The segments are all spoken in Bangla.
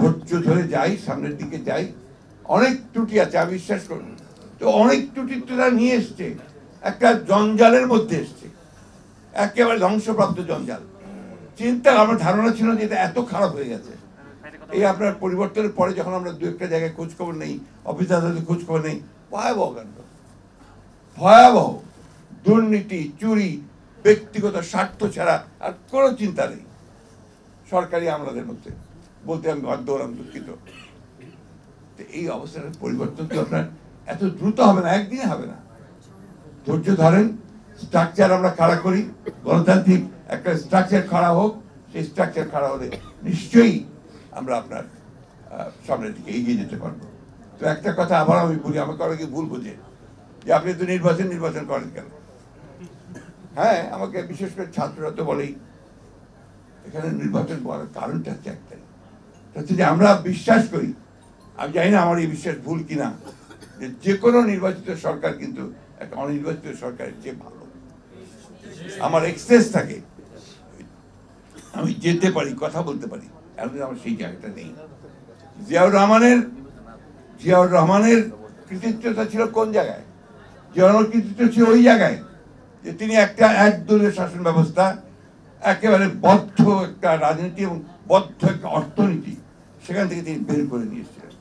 ধৈর্য ধরে যাই, সামনের দিকে যাই। অনেক ত্রুটি আছে, আমি বিশ্বাস করি। তো অনেক ত্রুটি তারা নিয়ে এসছে, একটা জঞ্জালের মধ্যে এসছে, একেবারে ধ্বংসপ্রাপ্ত জঞ্জাল। চিন্তা, আমার ধারণা ছিল যে এটা এত খারাপ হয়ে গেছে। এই আপনার পরিবর্তনের পরে যখন আমরা দু একটা জায়গায় খোঁজ খবর নেই, অফিস আদালতে খোঁজ খবর নেই, ভয়াবহ কাণ্ড, ভয়াবহ দুর্নীতি, চুরি, ব্যক্তিগত স্বার্থ ছাড়া আর কোনো চিন্তা নেই সরকারি আমলাদের মধ্যে। বলতে আমি বাধ্য হলাম, দুঃখিত। এই অবস্থার পরিবর্তন তো আপনার এত দ্রুত হবে না, একদিনে হবে না। ধৈর্য ধরেন, স্ট্রাকচার আমরা খাড়া করি, গণতান্ত্রিক একটা স্ট্রাকচার খাড়া হোক। সেই স্ট্রাকচার খাড়া হলে নিশ্চয়ই আমরা আপনার সামনের দিকে এগিয়ে যেতে পারবো। তো একটা কথা আবার আমি বলি, আমাকে অনেকে ভুল বোঝে যে আপনি তো নির্বাচন করেন কেন। হ্যাঁ, আমাকে বিশেষ করে ছাত্ররা তো বলেই এখানে নির্বাচন করার কারণটা হচ্ছে একটাই, হচ্ছে যে আমরা বিশ্বাস করি, আমি জানি না আমার এই বিশ্বাস ভুল কিনা, যে কোনো নির্বাচিত সরকার কিন্তু একটা অনির্বাচিত সরকারের চেয়ে ভালো। আমার এক্সেস থাকে, আমি যেতে পারি, কথা বলতে পারি, এখন আমার সেই জায়গাটা নেই। জিয়াউর রহমানের কৃতিত্বটা ছিল কোন জায়গায়? জিয়াউর কৃতিত্ব ছিল ওই জায়গায় যে তিনি একটা একদলীয় শাসন ব্যবস্থা, একেবারে বদ্ধ একটা রাজনীতি এবং বদ্ধ একটা অর্থনীতি, সেখান থেকে তিনি বের করে নিয়ে এসেছিলেন।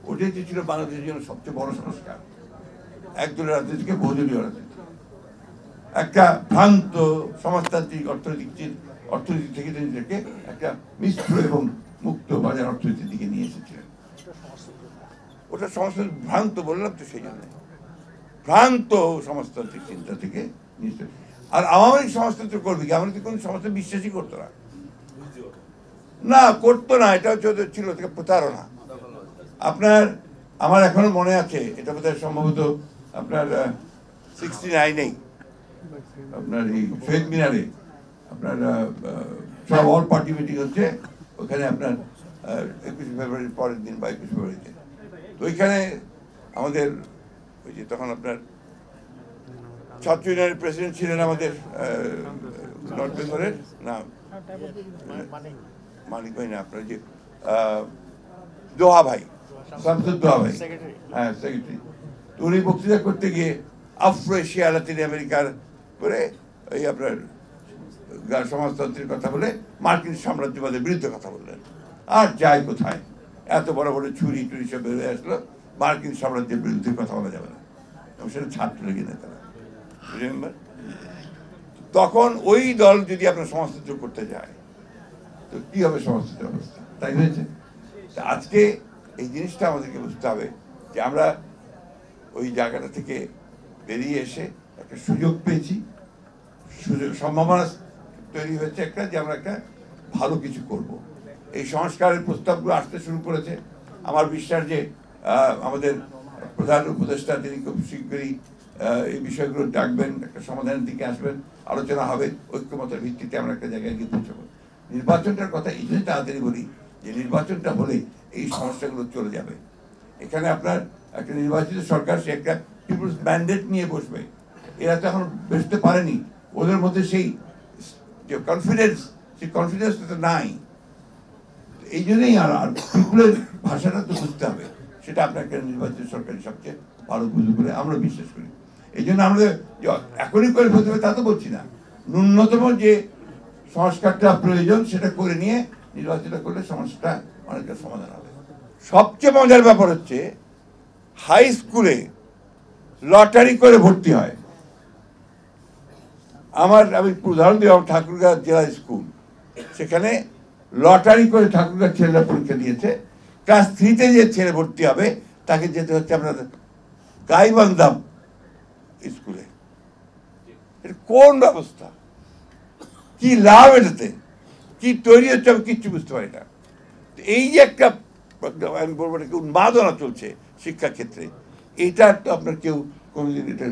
ওটাই ছিল বাংলাদেশের জন্য সবচেয়ে বড় সংস্কার, একদলীয় রাজনীতিকে বহুদলীয় রাজনীতি, একটা ভ্রান্ত সমাজতান্ত্রিক অর্থনীতি থেকে নিজেকে একটা মিশ্র এবং মুক্ত বাজার অর্থনীতির দিকে নিয়ে এসেছিলেন। ওটা সমাজতান্ত্রিক ভ্রান্ত বললাম তো, সেই জন্য ভ্রান্ত সমাজতান্ত্রিক চিন্তা থেকে নিয়ে। আর আওয়ামী লীগ সমাজতন্ত্র করবে কি? আমরা তো কোনো সমাজে বিশ্বাসই করতো না, করতো না। এটা ছিল প্রতারণা। আপনার আমার এখনো মনে আছে, এটা বোধহয় সম্ভবত আপনার 69-এই আপনার এই শহীদ মিনারে আপনার সব অল পার্টি মিটিং হচ্ছে, ওখানে আপনার 21 ফেব্রুয়ারির পরের দিন বা 21 ফেব্রুয়ারিতে। তো ওইখানে আমাদের ওই যে তখন আপনার ছাত্র ইউনিয়নের প্রেসিডেন্ট ছিলেন আমাদের নর্থ বেঙ্গলের, না মানিক ভাই না, আপনার যে দোহা ভাই, শামসুদ দোহা ভাই, হ্যাঁ সেক্রেটারি। তো উনি বক্তৃতা করতে গিয়ে আফ্রো এশিয়া লাতিন আমেরিকার করে এই আপনার সমাজতন্ত্রের কথা বলে মার্কিন সাম্রাজ্যবাদের বিরুদ্ধে কথা বললেন। আর যায় কোথায়, এত বড় বড় ছুরি টুরি সব বেরোয় আসলো, মার্কিন সাম্রাজ্যের বিরুদ্ধে কথা বলা যাবে না। এবং সেটা ছাত্রলীগের নেতারা, তখন ওই দল যদি আপনার সমাজতন্ত্র করতে যায় তো কি হবে সমাজতন্ত্রের অবস্থা? তাই হয়েছে। আজকে এই জিনিসটা আমাদেরকে বুঝতে হবে যে আমরা ওই জায়গাটা থেকে বেরিয়ে এসে একটা সুযোগ পেয়েছি, সম্ভাবনা তৈরি হয়েছে একটা, যে আমরা একটা ভালো কিছু করব। এই সংস্কারের প্রস্তাবগুলো আসতে শুরু করেছে। আমার বিশ্বাস যে আমাদের প্রধান উপদেষ্টা তিনি খুব শীঘ্রই এই বিষয়গুলো ডাকবেন, একটা সমাধানের দিকে আসবেন, আলোচনা হবে, ঐক্যমতের ভিত্তিতে আমরা একটা জায়গায় গিয়ে পৌঁছাবো। নির্বাচনটার কথা এই জন্যই তাড়াতাড়ি বলি যে নির্বাচনটা হলে এই সমস্যাগুলো চলে যাবে। এখানে আপনার একটা নির্বাচিত সরকার, সে একটা পিপুলস ম্যান্ডেট নিয়ে বসবে। এরা তো এখন বসতে পারেনি, ওদের মধ্যে সেই যে কনফিডেন্স, সেই কনফিডেন্সটা তো নাই। এই জন্যই আর পিপুলের ভাষাটা তো বুঝতে হবে, সেটা আপনাকে নির্বাচিত সরকারের সবচেয়ে ভালো বুঝে বলে আমরা বিশ্বাস করি। এই জন্য আমাদের এখনই করে ফেলতে হবে তা তো বলছি না, ন্যূনতম যে সংস্কারটা প্রয়োজন সেটা করে নিয়ে নির্বাচনটা করলে সমস্যাটা অনেকটা সমাধান হবে। সবচেয়ে মজার ব্যাপার হচ্ছে হাই স্কুলে লটারি করে ভর্তি হয়। আমি উদাহরণ দিই, আমার ঠাকুরগাঁ জেলা স্কুল, সেখানে লটারি করে ঠাকুরগাঁ ছেলেরা পরীক্ষা দিয়েছে। ক্লাস 3-তে যে ছেলে ভর্তি হবে তাকে যেতে হচ্ছে আপনাদের গাইবান্ধা স্কুলে। এটা কোন ব্যবস্থা, কি লাভ, এটাতে কি তৈরি হচ্ছে আমি কিচ্ছু বুঝতে পারি না। এই যে একটা আমি বলবো একটা উন্মাদনা চলছে শিক্ষাক্ষেত্রে, এটা তো আপনার কেউ কোনোদিন এটা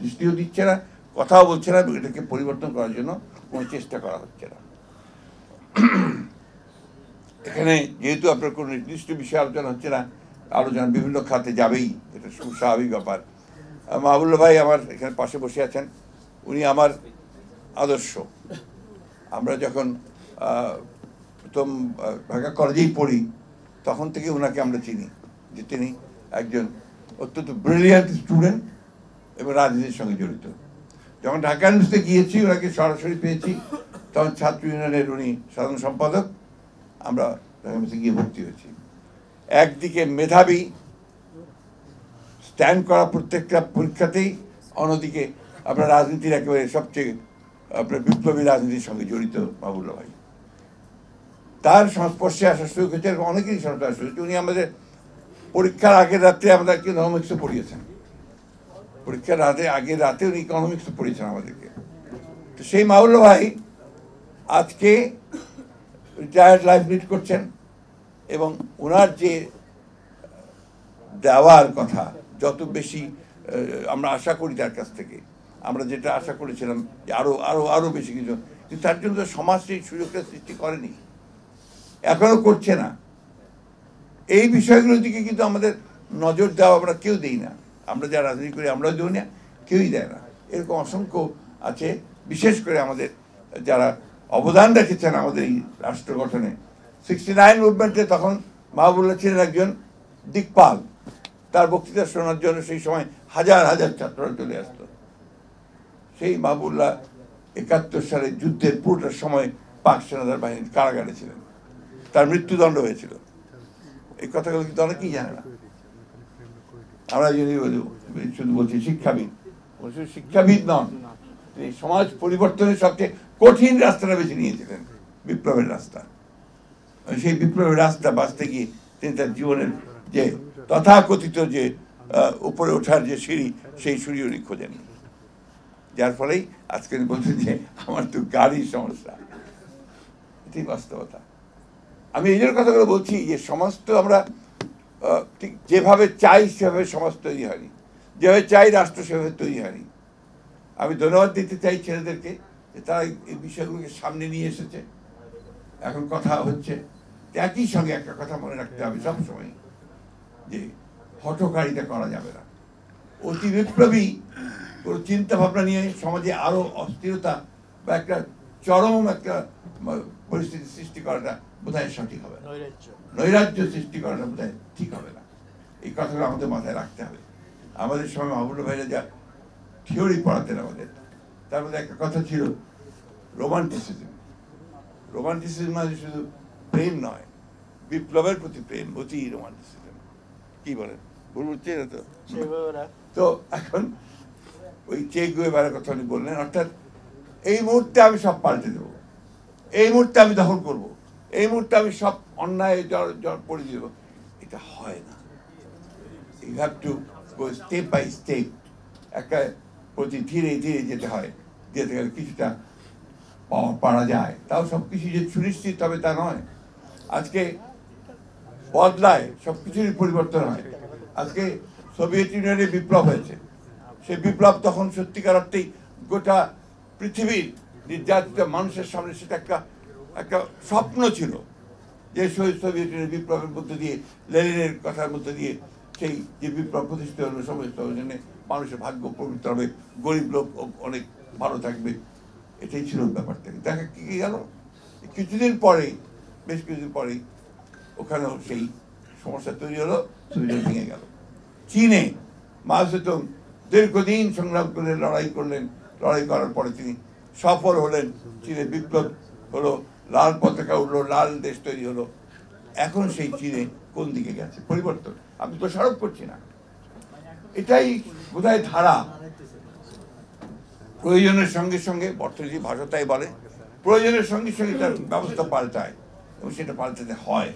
দৃষ্টিও দিচ্ছে না, কথাও বলছে না, এটাকে পরিবর্তন করার জন্য কোনো চেষ্টা করা হচ্ছে না। এখানে যেহেতু আপনার কোনো নির্দিষ্ট বিষয়ে আলোচনা হচ্ছে না, আলোচনা বিভিন্ন খাতে যাবেই, এটা খুব স্বাভাবিক ব্যাপার। মাহবুবুল্লাহ ভাই আমার এখানে পাশে বসে আছেন, উনি আমার আদর্শ। আমরা যখন প্রথম ঢাকা কলেজেই পড়ি, তখন থেকে ওনাকে আমরা চিনি যে তিনি একজন অত্যন্ত ব্রিলিয়ান্ট স্টুডেন্ট এবং রাজনীতির সঙ্গে জড়িত। যখন ঢাকা ইউনিভার্সিটিতে গিয়েছি ওনাকে সরাসরি পেয়েছি, তখন ছাত্র ইউনিয়নের উনি সাধারণ সম্পাদক, আমরা ঢাকা ইউনিভার্সিটি গিয়ে ভর্তি হয়েছি। একদিকে মেধাবী, স্ট্যান্ড করা প্রত্যেকটা পরীক্ষাতেই, অন্যদিকে আপনার রাজনীতির একেবারে সবচেয়ে আপনার বিপ্লবী রাজনীতির সঙ্গে জড়িত মাহবুবুল্লাহ ভাই। তার সংস্পর্শে আসার সুযোগ হয়েছে, অনেকেরই সংস্পর্শে আসা হয়েছে। উনি আমাদের পরীক্ষার আগের রাত্রে আমাদেরকে ইকোনমিক্সও পড়িয়েছেন, পরীক্ষার আগের রাতে উনি ইকোনমিক্সও পড়িয়েছেন আমাদেরকে। তো সেই মাহবুবুল্লাহ ভাই আজকে রিটায়ার্ড লাইফ লিড করছেন, এবং ওনার যে দেওয়ার কথা, যত বেশি আমরা আশা করি তার কাছ থেকে, আমরা যেটা আশা করেছিলাম যে আরো আরো আরো বেশি কিছু, কিন্তু তার জন্য সমাজ সেই সুযোগটা সৃষ্টি করেনি, এখনো করছে না। এই বিষয়গুলোর দিকে কিন্তু আমাদের নজর দেওয়া আমরা কেউ দিই না, আমরা যারা রাজনীতি করি আমরাও দিই না, কেউই দেয় না। এরকম অসংখ্য আছে, বিশেষ করে আমাদের যারা অবদান রেখেছেন আমাদের এই রাষ্ট্র গঠনে। 69 মুভমেন্টে তখন মাহবুবুল্লাহ ছিলেন একজন দিকপাল, তার বক্তৃতা শোনার জন্য সেই সময় হাজার হাজার ছাত্ররা চলে আসতো। সেই মাহবুবুল্লাহ 71 সালে যুদ্ধের পুরোটার সময় পাক সেনাদার বাহিনীর কারাগারে ছিলেন, তার মৃত্যুদণ্ড হয়েছিল। এই কথাগুলো কিন্তু অনেকেই জানে না। আমরা যদি শুধু বলছি শিক্ষাবিদ, শিক্ষাবিদ নন, তিনি সমাজ পরিবর্তনের সবচেয়ে কঠিন রাস্তাটা বেছে নিয়েছিলেন, বিপ্লবের রাস্তা। সেই বিপ্লবের রাস্তা বাঁচতে গিয়ে তিনি তার জীবনের যে তথাকথিত যে উপরে ওঠার যে সিঁড়ি, সেই সিঁড়ি উনি খোঁজেন, যার ফলেই আজকে বলছেন যে আমার তো গাড়ির সমস্যা। এটাই বাস্তবতা। আমি এই জন্য কথাগুলো বলছি যে সমাজ তো আমরা ঠিক যেভাবে চাই সেভাবে সমাজ তৈরি হয়নি, যেভাবে চাই রাষ্ট্র সেভাবে তৈরি হয়নি। আমি ধন্যবাদ দিতে চাই ছেলেদেরকে যে তারা এই বিষয়গুলোকে সামনে নিয়ে এসেছে। এখন কথা হচ্ছে, একই সঙ্গে একটা কথা মনে রাখতে হবে সবসময়, যে হঠকারিতা করা যাবে না। অতি বিপ্লবী কোনো চিন্তা ভাবনা নিয়ে সমাজে আরো অস্থিরতা বা একটা চরম একটা পরিস্থিতি সৃষ্টি করাটা বোধহয় সঠিক হবে না, নৈরাজ্য সৃষ্টি করাটা বোধহয় ঠিক হবে না। এই কথাগুলো আমাদের মাথায় রাখতে হবে। আমাদের সময় মাহবুবুল্লাহ ভাইরা যা থিওরি পড়াতেন আমাদের, তার মধ্যে একটা কথা ছিল রোমান্টিসিজম। রোমান্টিসিজম মানে শুধু প্রেম নয়, বিপ্লবের প্রতি প্রেম, অতি রোমান্টিসিজম। কি বলেন, ভুল বুঝছে না তো? তো এখন ওই চে গুয়েভারার কথা উনি বললেন, অর্থাৎ এই মুহূর্তে আমি সব পাল্টে দেবো, এই মুহূর্তে আমি দখল করব, এই মুহূর্তে আমি সব অন্যায় পড়ে দেবো। এটা হয় না। You have to go step by step, একটা প্রতি ধীরে ধীরে যেতে হয়, যেতে গেলে কিছুটা পারা যায়। তাও সব কিছু যে সুনিশ্চিত হবে তা নয়। আজকে বদলায়, সব কিছুরই পরিবর্তন হয়। আজকে সোভিয়েত ইউনিয়নে বিপ্লব হয়েছে, সেই বিপ্লব তখন সত্যিকার অর্থেই গোটা পৃথিবীর নির্যাতিত মানুষের সামনে সেটা একটা স্বপ্ন ছিল, যে সোভিয়েত ইউনিয়নের বিপ্লবের মধ্যে দিয়ে, লেনিনের কথার মধ্যে দিয়ে সেই যে বিপ্লব প্রতিষ্ঠিত হলো, সমস্ত জন্য মানুষের ভাগ্য পবিত্র হবে, গরিব লোক অনেক ভালো থাকবে, এটাই ছিল ব্যাপারটা। দেখা কি গেল, কিছুদিন পরেই, বেশ কিছুদিন পরেই ওখানেও সেই সমস্যা তৈরি হলো, সোভিয়েত ভেঙে গেল। চীনে মাও জেতুং দীর্ঘদিন সংগ্রাম করলেন, লড়াই করার পরে তিনি সফল হলেন, চীনে বিপ্লব হলো, লাল পতাকা উঠলো, লাল দেশ তৈরি হলো। এখন সেই চীনে কোন দিকে গেছে? পরিবর্তন। আমি তো স্মারক করছি না, এটাই বোধহয় ধারা। প্রয়োজনের সঙ্গে সঙ্গে, অর্থনীতি ভাষা তাই বলে, প্রয়োজনের সঙ্গে সঙ্গে তার ব্যবস্থা পাল্টায়, এবং সেটা পাল্টাতে হয়।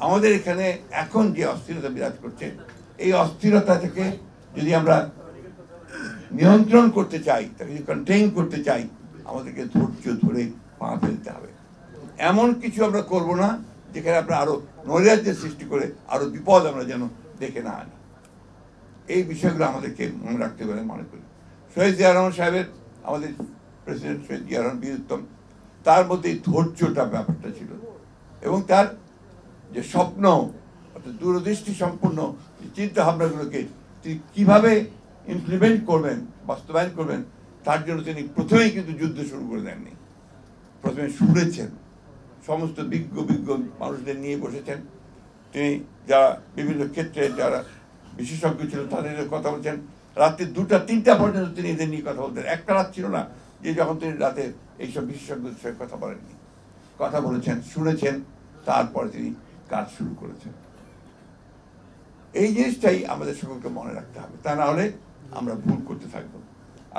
আমাদের এখানে এখন যে অস্থিরতা বিরাজ করছে, এই অস্থিরতা থেকে যদি আমরা নিয়ন্ত্রণ করতে চাই, তাকে যদি কন্টেইন করতে চাই, আমাদেরকে ধৈর্য ধরে পা ফেলতে হবে। এমন কিছু আমরা করব না যেখানে আমরা আরো নৈরাজ্যের সৃষ্টি করে আরো বিপদ আমরা যেন ডেকে না আনি। এই বিষয়গুলো আমাদেরকে মনে রাখতে পারে মনে করি। শহীদ জিয়া রহমান সাহেবের, আমাদের প্রেসিডেন্ট শহীদ জিয়া রহমান বীরুত্তম, তার মধ্যে এই ধৈর্যটা ব্যাপারটা ছিল, এবং তার যে স্বপ্ন, অর্থাৎ দূরদৃষ্টি সম্পূর্ণ চিন্তা ভাবনাগুলোকে তিনি কিভাবে ইমপ্লিমেন্ট করবেন, বাস্তবায়ন করবেন, তার জন্য তিনি প্রথমেই কিন্তু যুদ্ধ শুরু করে দেননি। প্রথমে শুনেছেন, সমস্ত বিজ্ঞ মানুষদের নিয়ে বসেছেন, তিনি যারা বিভিন্ন ক্ষেত্রে যারা বিশেষজ্ঞ ছিল তাদের কথা বলছেন। রাত্রি 2টা 3টা পর্যন্ত তিনি এদের নিয়ে কথা বলতেন। একটা রাত ছিল না যে যখন তিনি রাতে এইসব বিশেষজ্ঞদের সঙ্গে কথা বলেননি, কথা বলেছেন, শুনেছেন, তারপরে তিনি কাজ শুরু করেছেন। এই জিনিসটাই আমাদের সকলকে মনে রাখতে হবে, তা না হলে আমরা ভুল করতে থাকবো।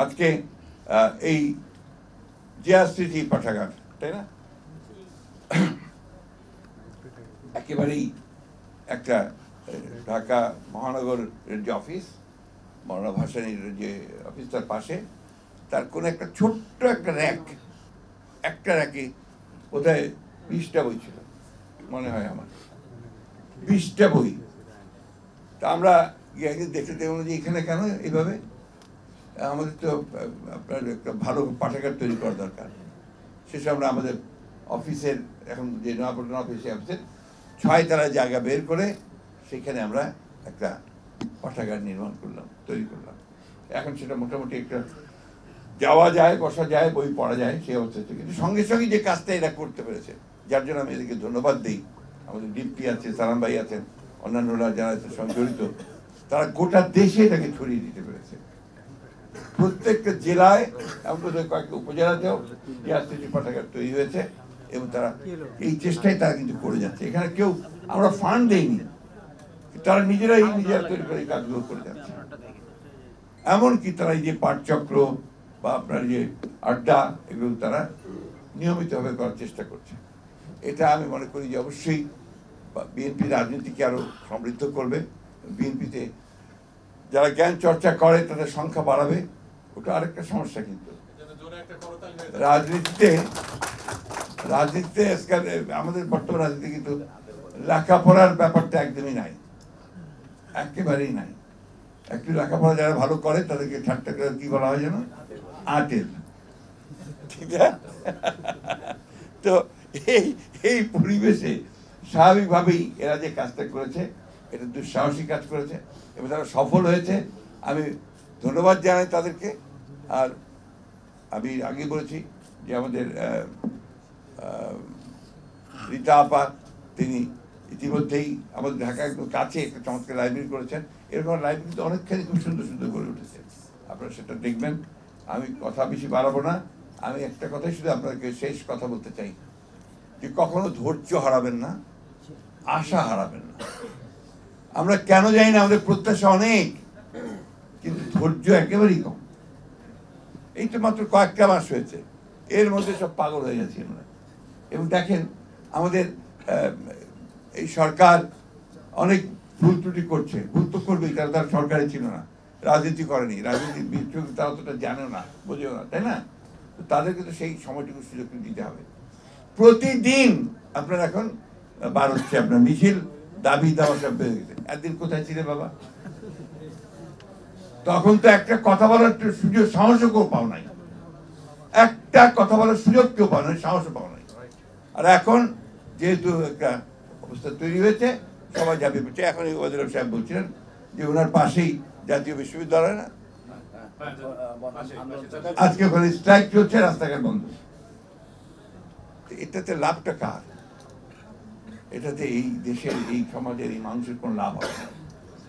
আজকে এই জিয়া স্মৃতি পাঠাগার, তাই না, একেবারেই একটা ঢাকা মহানগরের যে অফিস, মৌলানা ভাসানীর যে অফিস, তার পাশে তার কোন একটা ছোট্ট একটা র্যাকে বোধহয় 20টা বই ছিল মনে হয় আমার, 20টা বই। তা আমরা একদিন দেখতে দেখলাম যে এখানে কেন এইভাবে, আমাদের তো আপনার একটা ভালো পাঠাগার তৈরি করা দরকার। শেষে আমরা আমাদের অফিসের, এখন যে নয়াপল্টন অফিসের 6 তলায় জায়গা বের করে সেখানে আমরা একটা পাঠাগার নির্মাণ করলাম, তৈরি করলাম। এখন সেটা মোটামুটি একটা যাওয়া যায়, বসা যায়, বই পড়া যায়, সেই অবস্থা হচ্ছে। কিন্তু সঙ্গে সঙ্গে যে কাজটা এরা করতে পেরেছে, যার জন্য আমি এদেরকে ধন্যবাদ দিই। আমাদের ডিপি আছে, সালাম ভাই আছেন, অন্যান্যরা যারা সঙ্গে জড়িত, তারা গোটা দেশে এটাকে ছড়িয়ে দিতে পেরেছে। প্রত্যেকটা জেলায়, এমন কয়েকটা উপজেলাতেও স্মৃতি পাঠাগার তৈরি হয়েছে এবং তারা এই চেষ্টায় তারা কিন্তু করে যাচ্ছে। এখানে কেউ আমরা ফান্ড দেইনি, তারা নিজেরাই তৈরি করে এই কাজগুলো করে যাচ্ছে। এমনকি তারা এই যে পাঠচক্র বা আপনার যে আড্ডা, এগুলো তারা নিয়মিতভাবে করার চেষ্টা করছে। এটা আমি মনে করি যে অবশ্যই বিএনপি রাজনীতিকে আরো সমৃদ্ধ করবে। বিএনপিতে যারা জ্ঞান চর্চা করে তাদের সংখ্যা বাড়াবে, ওটা আরেকটা সমস্যা। কিন্তু রাজনীতিতে আমাদের বর্তমান রাজনীতি কিন্তু লেখাপড়ার ব্যাপারটা একদমই নাই, একেবারেই নাই। একটু লেখাপড়া যারা ভালো করে তাদেরকে ঠাট্টা করে কি বলা হয় যেন, আটেল, ঠিক আছে? তো এই পরিবেশে স্বাভাবিকভাবেই এরা যে কাজটা করেছে, এটা দুঃসাহসী কাজ করেছে এবং তারা সফল হয়েছে। আমি ধন্যবাদ জানাই তাদেরকে। আর আমি আগে বলেছি যে আমাদের রীতা আপা, তিনি ইতিমধ্যেই আমাদের ঢাকা একদম কাছে একটা চমৎকার লাইব্রেরি করেছেন। এরকম লাইব্রেরি কিন্তু অনেকখানি খুব সুন্দর সুন্দর গড়ে উঠেছে, আপনারা সেটা দেখবেন। আমি কথা বেশি বাড়াবো না, আমি একটা কথাই শুধু আপনাকে শেষ কথা বলতে চাই যে কখনো ধৈর্য হারাবেন না, আশা হারাবেন না। আমরা কেন জানি না, আমাদের প্রত্যাশা অনেক, কিন্তু ধৈর্য একেবারেই কম। এই তো মাত্র কয়েকটা মাস হয়েছে, এর মধ্যে সব পাগল হয়ে যাচ্ছি আমরা। এবং দেখেন আমাদের এই সরকার অনেক ভুল ত্রুটি করছে, ভুল তো করবেই, কারণ তারা সরকারে ছিল না, রাজনীতি করেনি, রাজনীতি তারা অতটা জানেও না, বোঝেও না, তাই না? তাদেরকে তো সেই সময়টুকু সুযোগ দিতে হবে। প্রতিদিন আপনার এখন বার হচ্ছে আপনার মিছিল, দাবি দাওয়া সব বেড়ে গেছে। একদিন কোথায় ছিলে বাবা? তখন তো একটা কথা বলার সুযোগ, সাহসও কেউ পাও নাই, একটা কথা বলার সুযোগ কেউ পাও নাই, সাহসও পাও নাই। আর এখন যেহেতু একটা অবস্থা তৈরি হয়েছে, সবাই যাবে পেটে। এখন এই ওয়াজির সাহেব বলছিলেন যে ওনার পাশেই জাতীয় বিশ্ববিদ্যালয়, না আজকে ওখানে স্ট্রাইক চলছে, রাস্তাঘাট বন্ধ। এটাতে লাভটা কার? এটাতে এই দেশের, এই সমাজের, এই মানুষের কোন লাভ হবে না।